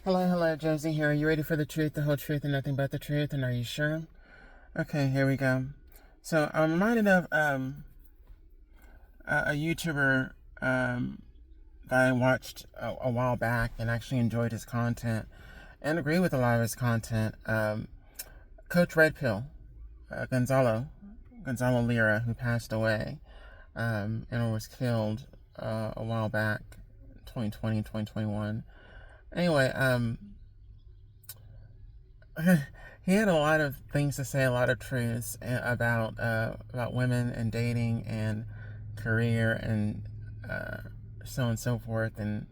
Hello, hello, Josie here. Are you ready for the truth, the whole truth, and nothing but the truth? And are you sure? Okay, here we go. So I'm reminded of a YouTuber that I watched a while back and actually enjoyed his content and agree with a lot of his content. Coach Red Pill, Gonzalo Lira, who passed away and was killed a while back, 2020, 2021. Anyway, he had a lot of things to say, a lot of truths about women and dating and career and so on and so forth. And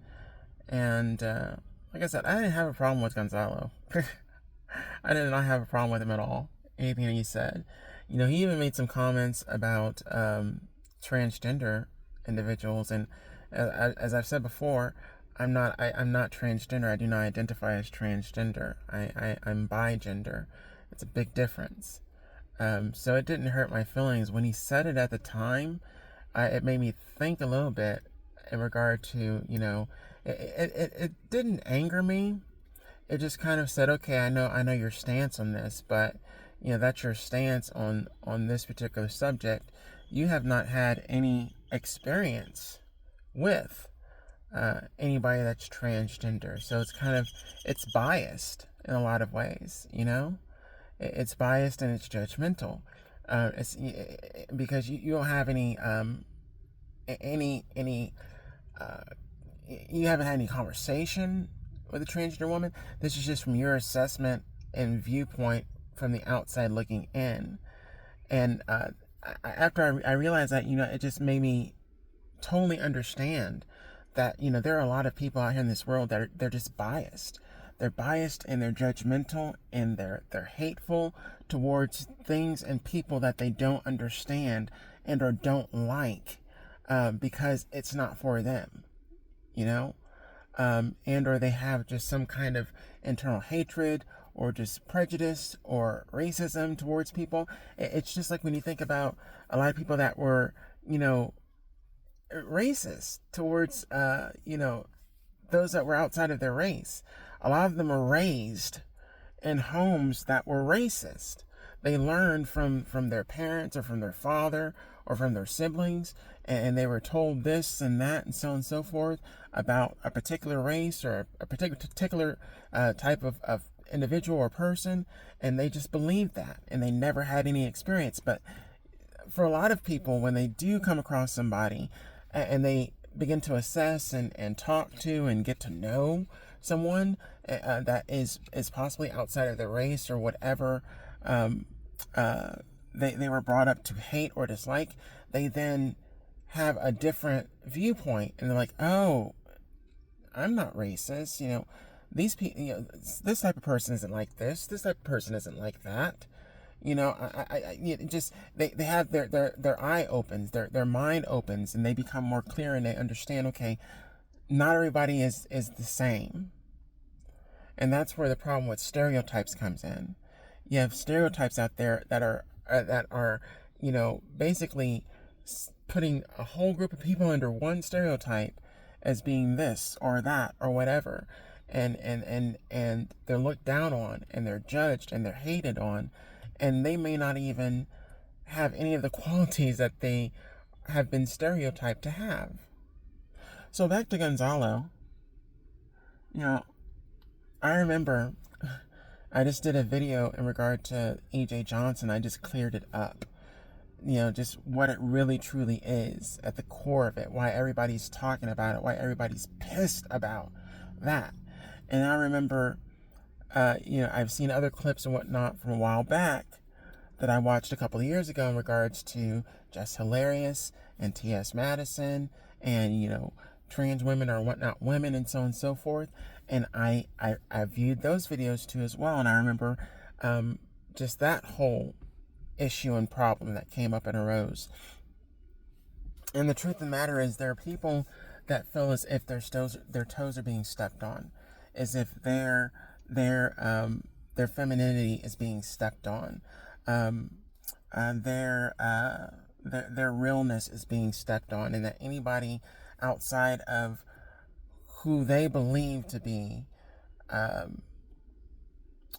like I said, I didn't have a problem with Gonzalo. I did not have a problem with him at all. Anything that he said, he even made some comments about transgender individuals, and as I've said before, I'm not transgender. I do not identify as transgender. I'm bigender. It's a big difference. So it didn't hurt my feelings when he said it at the time. It made me think a little bit in regard to it didn't anger me. It just kind of said, okay, I know your stance on this, but that's your stance on this particular subject. You have not had any experience with anybody that's transgender, so it's biased in a lot of ways. It's biased and it's judgmental. It's because you don't have any uh, you haven't had any conversation with a transgender woman. This is just from your assessment and viewpoint from the outside looking in. And after I realized that, it just made me totally understand that there are a lot of people out here in this world that they're just biased. They're biased and they're judgmental and they're hateful towards things and people that they don't understand and or don't like, because it's not for them, you know, and or they have just some kind of internal hatred or just prejudice or racism towards people. It's just like when you think about a lot of people that were, racist towards those that were outside of their race. A lot of them were raised in homes that were racist. They learned from their parents or from their father or from their siblings, and they were told this and that and so on and so forth about a particular race or a particular type of individual or person, and they just believed that, and they never had any experience. But for a lot of people, when they do come across somebody and they begin to assess and talk to and get to know someone that is possibly outside of their race or whatever, they were brought up to hate or dislike, they then have a different viewpoint and they're like, oh, I'm not racist. These people, this type of person isn't like this. This type of person isn't like that. Just they have their eye opens, their mind opens, and they become more clear and they understand. Okay, not everybody is the same, and that's where the problem with stereotypes comes in. You have stereotypes out there that are basically putting a whole group of people under one stereotype as being this or that or whatever, and they're looked down on and they're judged and they're hated on, and they may not even have any of the qualities that they have been stereotyped to have. So back to Gonzalo, I remember I just did a video in regard to EJ Johnson. I just cleared it up. Just what it really truly is at the core of it, why everybody's talking about it, why everybody's pissed about that. And I remember, I've seen other clips and whatnot from a while back that I watched a couple of years ago in regards to Just Hilarious and T.S. Madison and, trans women or whatnot women and so on and so forth. And I viewed those videos too as well. And I remember just that whole issue and problem that came up and arose. And the truth of the matter is, there are people that feel as if their toes are being stepped on, as if their femininity is being stepped on, their realness is being stepped on, and that anybody outside of who they believe to be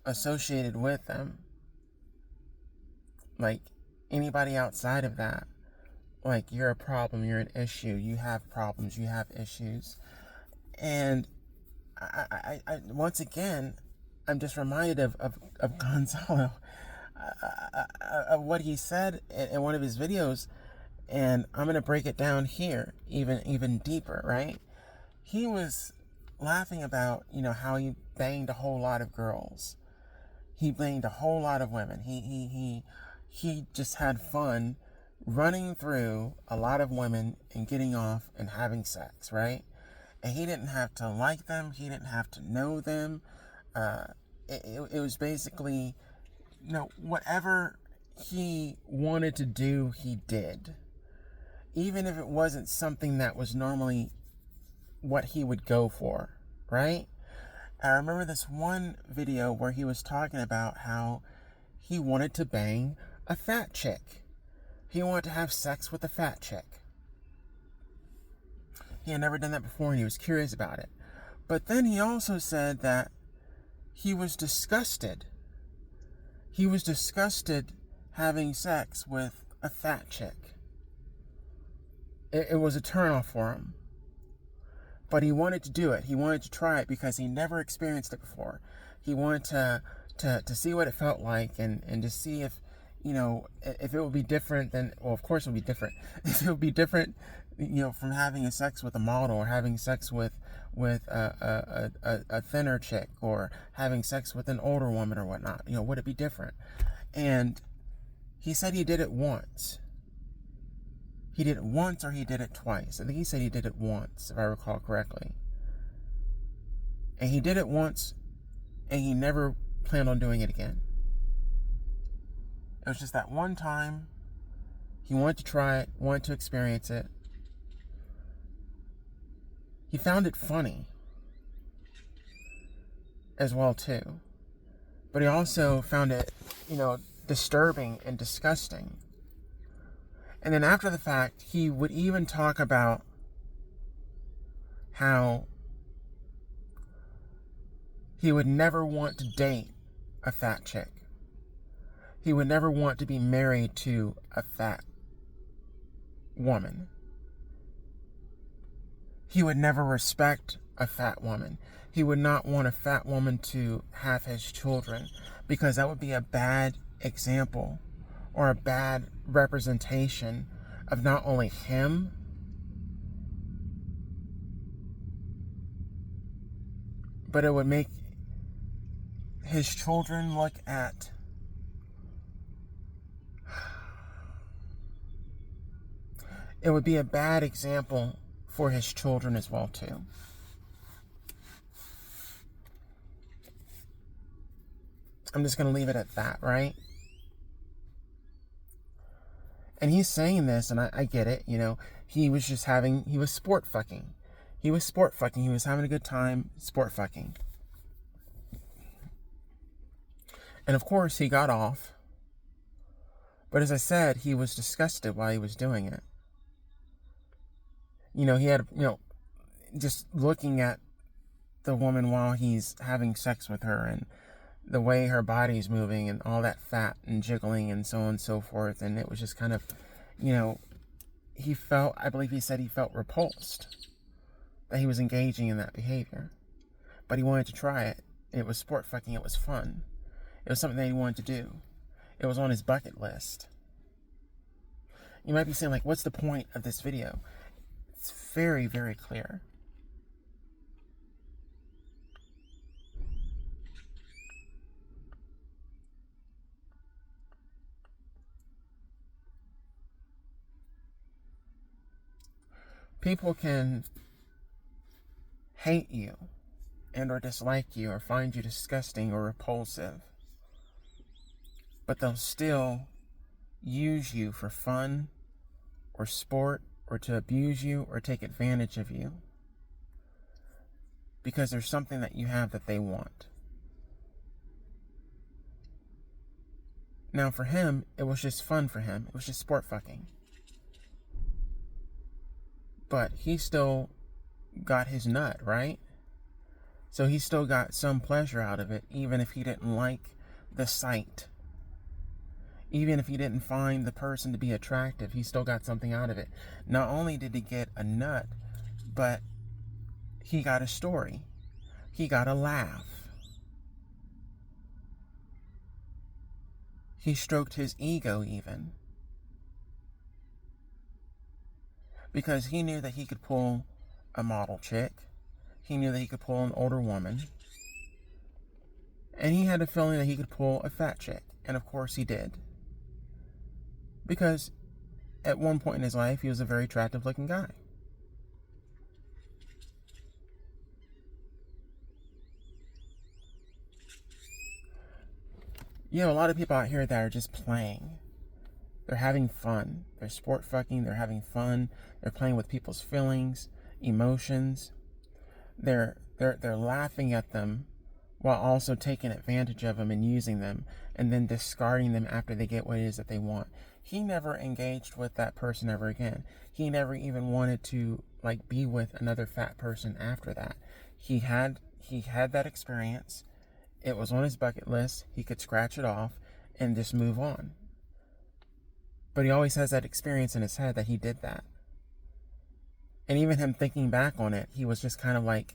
associated with them. Like, anybody outside of that, like, you're a problem, you're an issue, you have problems, you have issues. And I once again, I'm just reminded of Gonzalo, of what he said in one of his videos, and I'm going to break it down here even deeper, right? He was laughing about, how he banged a whole lot of girls. He banged a whole lot of women. He just had fun running through a lot of women and getting off and having sex, right? And he didn't have to like them. He didn't have to know them. It was basically, whatever he wanted to do, he did. Even if it wasn't something that was normally what he would go for, right? I remember this one video where he was talking about how he wanted to bang a fat chick. He wanted to have sex with a fat chick. He had never done that before and he was curious about it. But then he also said that he was disgusted. He was disgusted having sex with a fat chick. It was a turnoff for him. But he wanted to do it. He wanted to try it because he never experienced it before. He wanted to see what it felt like and to see if, if it would be different than, well, of course it would be different. If it would be different, from having sex with a model or having sex with a thinner chick or having sex with an older woman or whatnot. Would it be different? And he said he did it once. He did it once or he did it twice. I think he said he did it once, if I recall correctly. And he did it once and he never planned on doing it again. It was just that one time. He wanted to try it, wanted to experience it. He found it funny as well too. But he also found it, disturbing and disgusting. And then after the fact, he would even talk about how he would never want to date a fat chick. He would never want to be married to a fat woman. He would never respect a fat woman. He would not want a fat woman to have his children because that would be a bad example or a bad representation of not only him, but it would make his children look at it would be a bad example for his children as well too. I'm just going to leave it at that, right? And he's saying this, and I get it, he was sport fucking. He was sport fucking. He was having a good time sport fucking. And of course, he got off. But as I said, he was disgusted while he was doing it. He had, just looking at the woman while he's having sex with her and the way her body's moving and all that fat and jiggling and so on and so forth. And it was just kind of, I believe he said he felt repulsed that he was engaging in that behavior. But he wanted to try it. It was sport fucking. It was fun. It was something that he wanted to do. It was on his bucket list. You might be saying, like, what's the point of this video? It's very, very clear. People can hate you and or dislike you or find you disgusting or repulsive, but they'll still use you for fun or sport or to abuse you or take advantage of you because there's something that you have that they want. Now for him, it was just fun for him. It was just sport fucking. But he still got his nut, right? So he still got some pleasure out of it, even if he didn't like the sight. Even if he didn't find the person to be attractive, he still got something out of it. Not only did he get a nut, but he got a story. He got a laugh. He stroked his ego even. Because he knew that he could pull a model chick. He knew that he could pull an older woman. And he had a feeling that he could pull a fat chick. And of course he did. Because at one point in his life, he was a very attractive looking guy. You know, a lot of people out here that are just playing. They're having fun. They're sport fucking. They're having fun. They're playing with people's feelings, emotions. They're laughing at them while also taking advantage of them and using them and then discarding them after they get what it is that they want. He never engaged with that person ever again. He never even wanted to be with another fat person after that. He had that experience. It was on his bucket list. He could scratch it off and just move on. But he always has that experience in his head that he did that. And even him thinking back on it, he was just kind of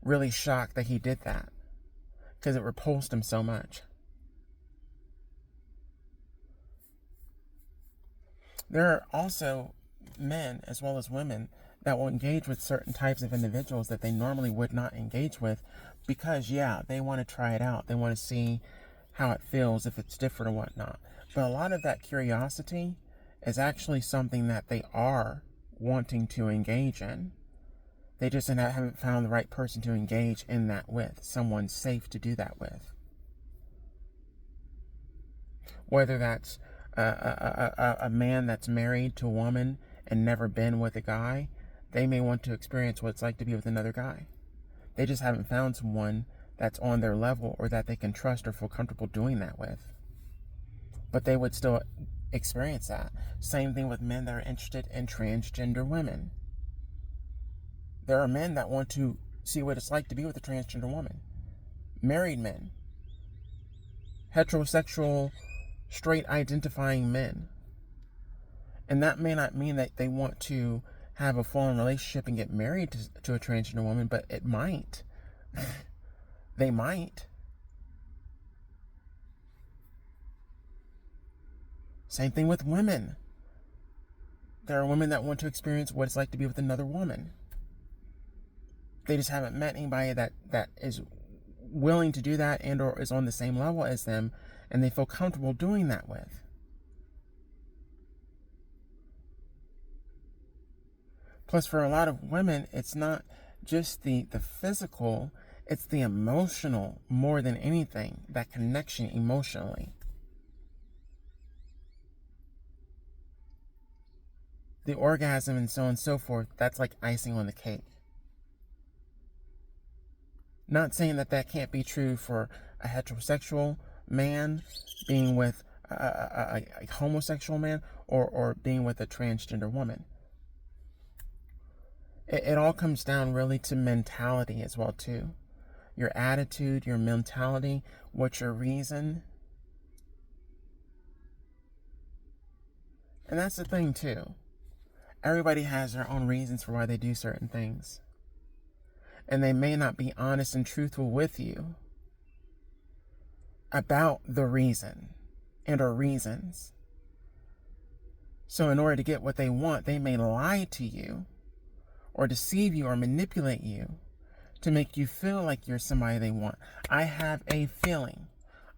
really shocked that he did that. Because it repulsed him so much. There are also men as well as women that will engage with certain types of individuals that they normally would not engage with because, yeah, they want to try it out. They want to see how it feels, if it's different or whatnot. But a lot of that curiosity is actually something that they are wanting to engage in. They just haven't found the right person to engage in that with, someone safe to do that with. Whether that's a man that's married to a woman and never been with a guy, they may want to experience what it's like to be with another guy. They just haven't found someone that's on their level or that they can trust or feel comfortable doing that with. But they would still experience that. Same thing with men that are interested in transgender women. There are men that want to see what it's like to be with a transgender woman. Married men. Heterosexual, straight identifying men. And that may not mean that they want to have a full-on relationship and get married to a transgender woman, but it might. They might. Same thing with women. There are women that want to experience what it's like to be with another woman. They just haven't met anybody that is willing to do that and or is on the same level as them, and they feel comfortable doing that with. Plus, for a lot of women, it's not just the physical, it's the emotional more than anything, that connection emotionally. The orgasm and so on and so forth, that's like icing on the cake. Not saying that can't be true for a heterosexual man being with a homosexual man or being with a transgender woman. It all comes down really to mentality as well too. Your attitude, your mentality, what's your reason. And that's the thing too. Everybody has their own reasons for why they do certain things. And they may not be honest and truthful with you about the reason and or reasons. So in order to get what they want, they may lie to you or deceive you or manipulate you to make you feel like you're somebody they want. I have a feeling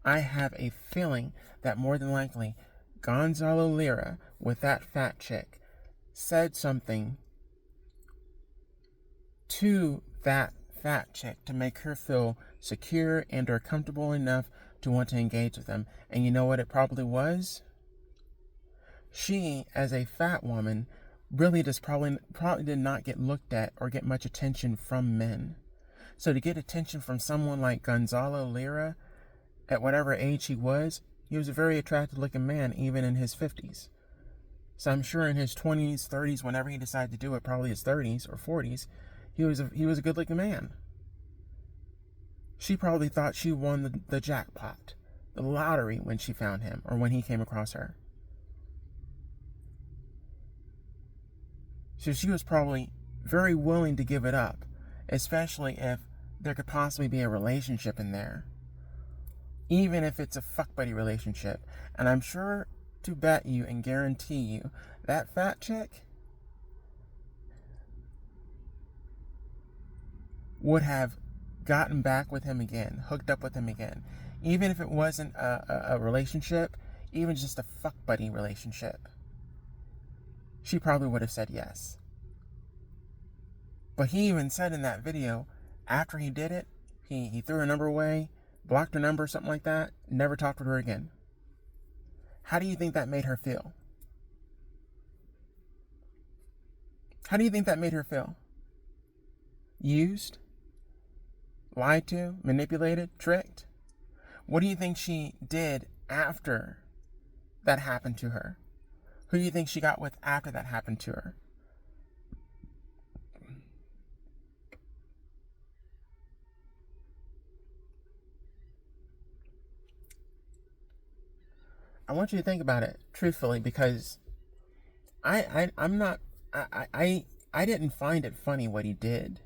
that more than likely Gonzalo Lira with that fat chick said something to that fat chick to make her feel secure and or comfortable enough to want to engage with them. And you know what it probably was? She, as a fat woman, really just probably did not get looked at or get much attention from men. So to get attention from someone like Gonzalo Lira, at whatever age he was a very attractive looking man, even in his 50s. So I'm sure in his 20s, 30s, whenever he decided to do it, probably his 30s or 40s, he was a good looking man. She probably thought she won the jackpot, the lottery, when she found him or when he came across her. So she was probably very willing to give it up, especially if there could possibly be a relationship in there. Even if it's a fuck buddy relationship. And I'm sure to bet you and guarantee you that fat chick would have gotten back with him again, hooked up with him again. Even if it wasn't a relationship, even just a fuck buddy relationship. She probably would have said yes. But he even said in that video, after he did it, he threw her number away, blocked her number, something like that, never talked with her again. How do you think that made her feel? How do you think that made her feel? Used? Lied to? Manipulated? Tricked? What do you think she did after that happened to her? Who do you think she got with after that happened to her? I want you to think about it truthfully, because I'm not I didn't find it funny what he did.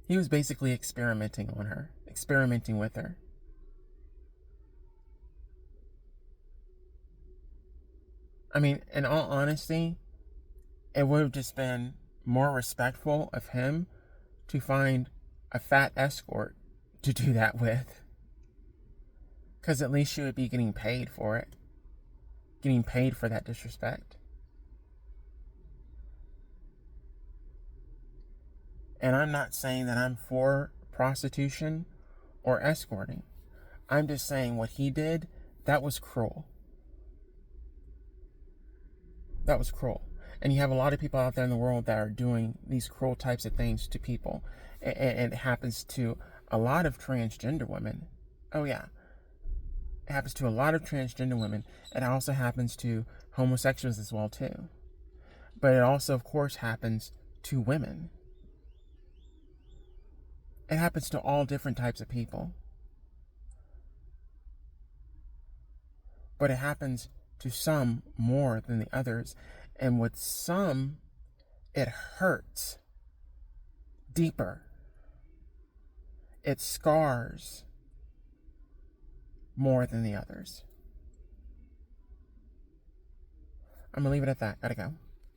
He was basically experimenting on her, experimenting with her. I mean, in all honesty, it would have just been more respectful of him to find a fat escort to do that with. Because at least she would be getting paid for it. Getting paid for that disrespect. And I'm not saying that I'm for prostitution or escorting. I'm just saying what he did, that was cruel. That was cruel. And you have a lot of people out there in the world that are doing these cruel types of things to people. And it happens to a lot of transgender women. Oh yeah. It happens to a lot of transgender women. It also happens to homosexuals as well too. But it also, of course, happens to women. It happens to all different types of people. But it happens to some more than the others. And with some, it hurts deeper. It scars more than the others. I'm going to leave it at that. Gotta go.